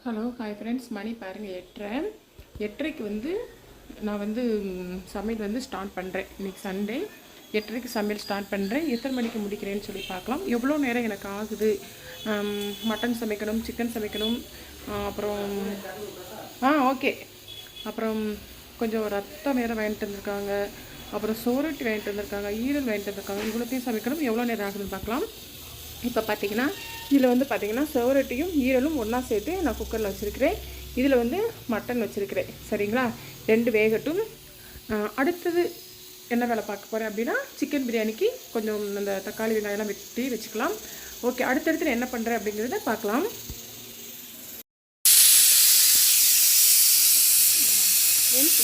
Hello hi friends, மணி பாருங்கள் 8:30. 8:30க்கு வந்து நான் வந்து சமையல் வந்து ஸ்டார்ட் பண்ணுறேன். இன்றைக்கி சண்டே. 8:30க்கு சமையல் ஸ்டார்ட் பண்ணுறேன். எத்தனை மணிக்கு முடிக்கிறேன்னு சொல்லி பார்க்கலாம். எவ்வளோ நேரம் எனக்கு ஆகுது. மட்டன் சமைக்கணும், சிக்கன் சமைக்கணும், அப்புறம் ஓகே, அப்புறம் கொஞ்சம் ரத்தம் வேறு வாங்கிட்டு வந்திருக்காங்க, அப்புறம் சோரட்டி வாங்கிட்டு வந்திருக்காங்க, ஈரல் வாங்கிட்டு வந்திருக்காங்க. இவ்வளோத்தையும் சமைக்கணும். எவ்வளோ நேரம் ஆகுதுன்னு பார்க்கலாம். இப்போ பார்த்தீங்கன்னா இதில் வந்து பார்த்திங்கன்னா சவரட்டியும் ஈரலும் ஒன்றா சேர்த்து நான் குக்கரில் வச்சுருக்கிறேன். இதில் வந்து மட்டன் வச்சுருக்கிறேன். சரிங்களா, 2 வேகட்டும். அடுத்தது என்ன வேலை பார்க்க போகிறேன் அப்படின்னா, சிக்கன் பிரியாணிக்கு கொஞ்சம் அந்த தக்காளி வெங்காயம்லாம் வெட்டி வச்சுக்கலாம். ஓகே, அடுத்தடுத்து என்ன பண்ணுறேன் அப்படிங்கிறத பார்க்கலாம்.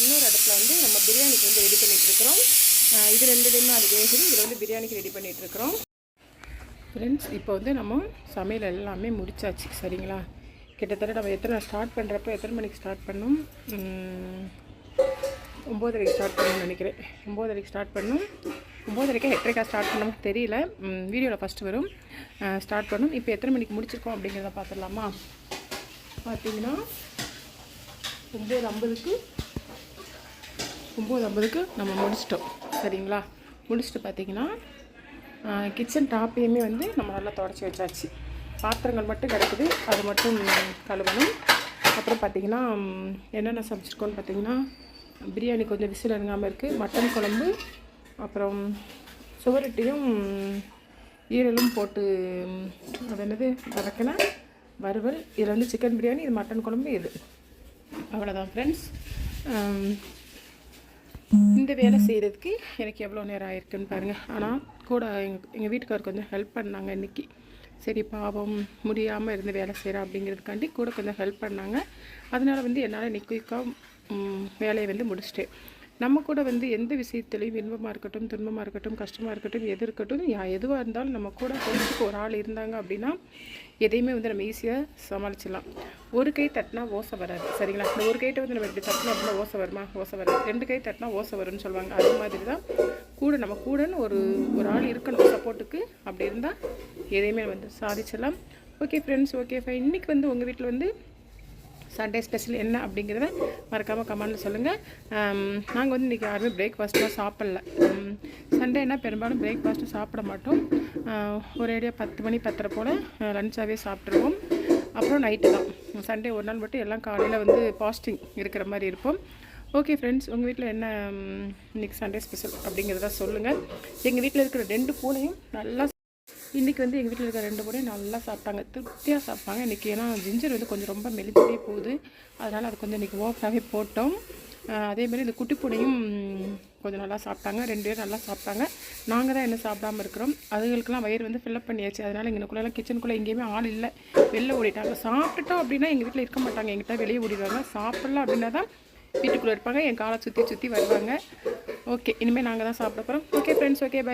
இன்னொரு இடத்துல வந்து நம்ம பிரியாணிக்கு வந்து ரெடி பண்ணிகிட்ருக்குறோம். இது 2லேயுமே அது வேகுது. இதில் வந்து பிரியாணிக்கு ரெடி பண்ணிகிட்ருக்குறோம். ஃப்ரெண்ட்ஸ், இப்போ வந்து நம்ம சமையல் எல்லாமே முடிச்சாச்சு. சரிங்களா, கிட்டத்தட்ட நம்ம ஸ்டார்ட் பண்ணுறப்போ எத்தனை மணிக்கு ஸ்டார்ட் பண்ணோம்? 9:30க்கு ஸ்டார்ட் பண்ணணும்னு நினைக்கிறேன். 9:30க்கு ஸ்டார்ட் பண்ணோம். 9:30க்கா 8:30க்கா ஸ்டார்ட் பண்ணோம் தெரியல. வீடியோவில் ஃபஸ்ட்டு வரும். ஸ்டார்ட் பண்ணோம். இப்போ எத்தனை மணிக்கு முடிச்சிருக்கோம் அப்படிங்கிறத பார்த்துடலாமா? பார்த்தீங்கன்னா 9:50க்கு நம்ம முடிச்சிட்டோம். சரிங்களா, முடிச்சுட்டு பார்த்தீங்கன்னா கிச்சன் டாப்பையுமே வந்து நம்ம நல்லா துடைச்சி வச்சாச்சு. பாத்திரங்கள் மட்டும் கிடக்குது, அது மட்டும் கழுவணும். அப்புறம் பார்த்திங்கன்னா என்னென்ன சமைச்சிருக்கோன்னு பார்த்திங்கன்னா, பிரியாணி கொஞ்சம் விசில் இறங்காமல் இருக்குது, மட்டன் குழம்பு, அப்புறம் சுவரட்டியும் ஈரலும் போட்டு அது என்னது வதக்கின வறுவல். இதில் வந்து சிக்கன் பிரியாணி, இது மட்டன் குழம்பு, இது அவ்வளோதான் ஃப்ரெண்ட்ஸ். இந்த வேலை செய்கிறதுக்கு எனக்கு எவ்வளோ நேரம் ஆயிருக்குன்னு பாருங்கள். ஆனால் கூட எங்கள் வீட்டுக்காரருக்கு கொஞ்சம் ஹெல்ப் பண்ணாங்க இன்றைக்கி. சரி, பாவம் முடியாமல் இருந்து வேலை செய்கிறா அப்படிங்கிறதுக்காண்டி கூட கொஞ்சம் ஹெல்ப் பண்ணாங்க. அதனால் வந்து என்னால் இன்றைக்கி குயிக்காக வேலையை வந்து முடிச்சிட்டேன். நம்ம கூட வந்து எந்த விஷயத்துலையும் இன்பமாக இருக்கட்டும், துன்பமாக இருக்கட்டும், கஷ்டமாக இருக்கட்டும், எது இருக்கட்டும், எதுவாக இருந்தாலும் நம்ம கூட கொஞ்சத்துக்கு ஒரு ஆள் இருந்தாங்க அப்படின்னா எதையுமே வந்து நம்ம ஈஸியாக சமாளிச்சிடலாம். ஒரு கை தட்டினா ஓசை வராது. சரிங்களா, இந்த ஒரு கைட்டை வந்து நம்ம இப்படி தட்டினா அப்படின்னா ஓசை வருமா? ஓசை வராது. 2 கை தட்டினா ஓசை வரும்னு சொல்லுவாங்க. அது மாதிரி தான் நம்ம கூடன்னு ஒரு ஆள் இருக்கணும் சப்போர்ட்டுக்கு. அப்படி இருந்தால் எதையுமே வந்து சாதிச்சிடலாம். Okay friends, okay fine. இன்றைக்கி வந்து உங்கள் வீட்டில் வந்து சண்டே ஸ்பெஷல் என்ன அப்படிங்கிறத மறக்காமல் கமெண்டில் சொல்லுங்கள். நாங்கள் வந்து இன்றைக்கி யாருமே பிரேக்ஃபாஸ்ட்லாம் சாப்பிடல. சண்டேனா பெரும்பாலும் பிரேக்ஃபாஸ்ட்டும் சாப்பிட மாட்டோம். ஒரு ஐடியா 10 மணி 10:30 போல் லஞ்சாகவே சாப்பிட்ருவோம். அப்புறம் நைட்டு தான். சண்டே ஒரு நாள் மட்டும் எல்லாம் காலையில் வந்து பாஸ்டிங் இருக்கிற மாதிரி இருப்போம். ஓகே ஃப்ரெண்ட்ஸ், உங்கள் வீட்டில் என்ன இன்றைக்கி சண்டே ஸ்பெஷல் அப்படிங்கிறத சொல்லுங்கள். எங்கள் வீட்டில் இருக்கிற 2 பூனையும் நல்லா இன்றைக்கி வந்து எங்கள் வீட்டில் இருக்கிற 2 பூனையும் நல்லா சாப்பிட்டாங்க, திருப்தியாக சாப்பிட்டாங்க இன்றைக்கி. ஏன்னா ஜிஞ்சர் வந்து கொஞ்சம் ரொம்ப மெலிஞ்சிட்டே போகுது, அதனால் அது கொஞ்சம் இன்றைக்கி ஓவராகவே போட்டோம். அதேமாதிரி இந்த குட்டி பூனையும் கொஞ்சம் நல்லா சாப்பிட்டாங்க. 2 பேரும் நல்லா சாப்பிட்டாங்க. நாங்கள் தான் என்ன சாப்பிடாமல் இருக்கிறோம். அதுகளுக்கெல்லாம் வயிறு வந்து ஃபில்லப் பண்ணியாச்சு. அதனால் எங்களுக்குள்ளெல்லாம் கிச்சனுக்குள்ளே எங்கேயுமே ஆள் இல்லை, வெளில ஓடிட்டாங்க. சாப்பிட்டுட்டோம் அப்படின்னா எங்கள் வீட்டில் இருக்க மாட்டாங்க, எங்கிட்ட வெளியே ஓடிடுவாங்க. சாப்பிடலாம் அப்படின்னா தான் வீட்டுக்குள்ளே இருப்பாங்க, என் காலை சுற்றி வருவாங்க. ஓகே, இனிமேல் நாங்கள் தான் சாப்பிட போகிறோம். Okay friends, okay bye.